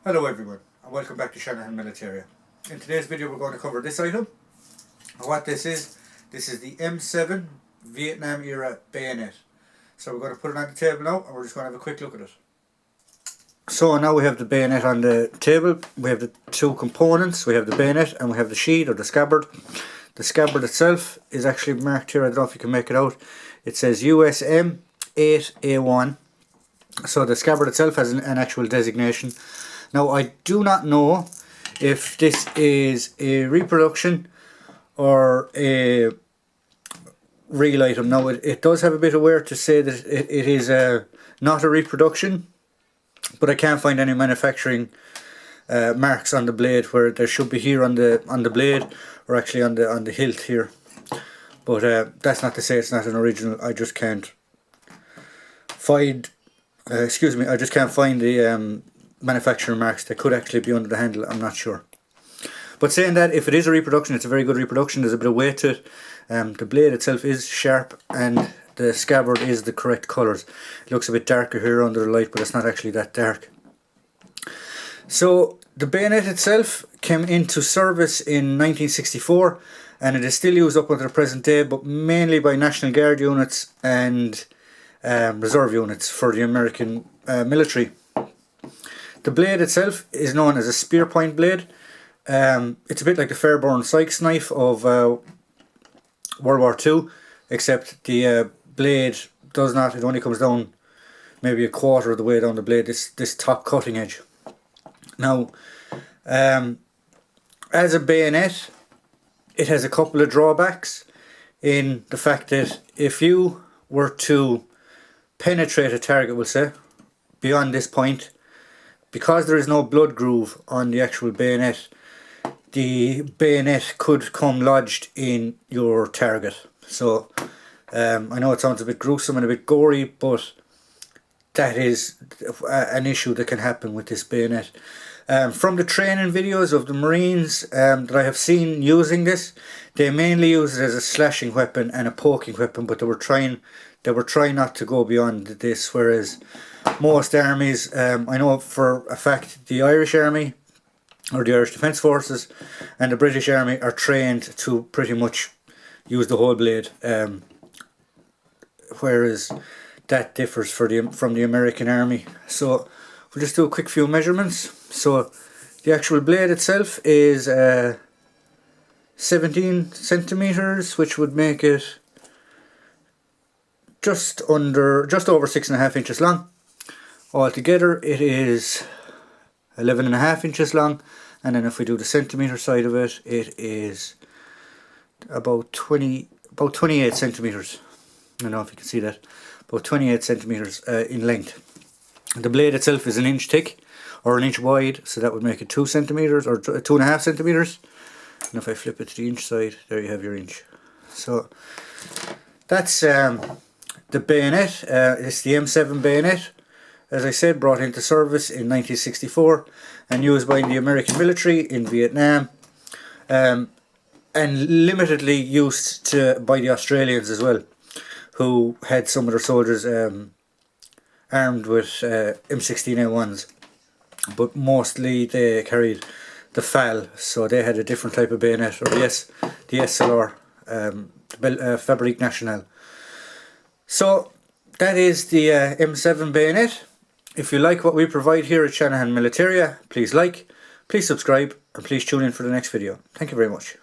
Hello everyone and welcome back to Shanahan Militaria. In today's video we're going to cover this item. What this is the M7 Vietnam era bayonet. So we're going to put it on the table now and we're just going to have a quick look at it. So now we have the bayonet on the table. We have the two components. We have the bayonet and we have the sheath or the scabbard. The scabbard itself is actually marked here. I don't know if you can make it out. It says USM 8A1. So the scabbard itself has an actual designation. Now I do not know if this is a reproduction or a real item. Now it does have a bit of wear to say that it is not a reproduction, but I can't find any manufacturing marks on the blade where there should be here on the blade or actually on the hilt here. But that's not to say it's not an original. I just can't find I just can't find the manufacturing marks. They could actually be under the handle, I'm not sure. But saying that, if it is a reproduction, it's a very good reproduction. There's a bit of weight to it. The blade itself is sharp and the scabbard is the correct colours. It looks a bit darker here under the light, but it's not actually that dark. So the bayonet itself came into service in 1964 and it is still used up until the present day, but mainly by National Guard units and reserve units for the American military. The blade itself is known as a spear point blade. It's a bit like the Fairborn Sykes knife of World War II, except the blade does not, it only comes down maybe a quarter of the way down the blade, this top cutting edge. Now, as a bayonet, it has a couple of drawbacks in the fact that if you were to penetrate a target, we'll say, beyond this point, because there is no blood groove on the actual bayonet, the bayonet could come lodged in your target. So I know it sounds a bit gruesome and a bit gory, but that is an issue that can happen with this bayonet. From the training videos of the Marines that I have seen using this, they mainly use it as a slashing weapon and a poking weapon, but they were trying not to go beyond this, whereas most armies, I know for a fact the Irish Army or the Irish Defence Forces and the British Army are trained to pretty much use the whole blade, whereas that differs from the American Army. So we'll just do a quick few measurements. So the actual blade itself is 17 centimeters, which would make it just over 6.5 inches long. Altogether it is 11.5 inches long, and then if we do the centimeter side of it, it is about 28 centimeters. I don't know if you can see that, about 28 centimeters in length. The blade itself is an inch thick or an inch wide, so that would make it 2 centimeters or 2.5 centimeters. And if I flip it to the inch side, there you have your inch. So that's the bayonet. It's the M7 Baynoet, as I said, brought into service in 1964 and used by the American military in Vietnam, and limitedly used by the Australians as well, who had some of their soldiers armed with M16A1s, but mostly they carried the FAL, so they had a different type of bayonet, or the SLR, Fabrique Nationale. So that is the M7 bayonet. If you like what we provide here at Shanahan Militaria, please like, please subscribe, and please tune in for the next video. Thank you very much.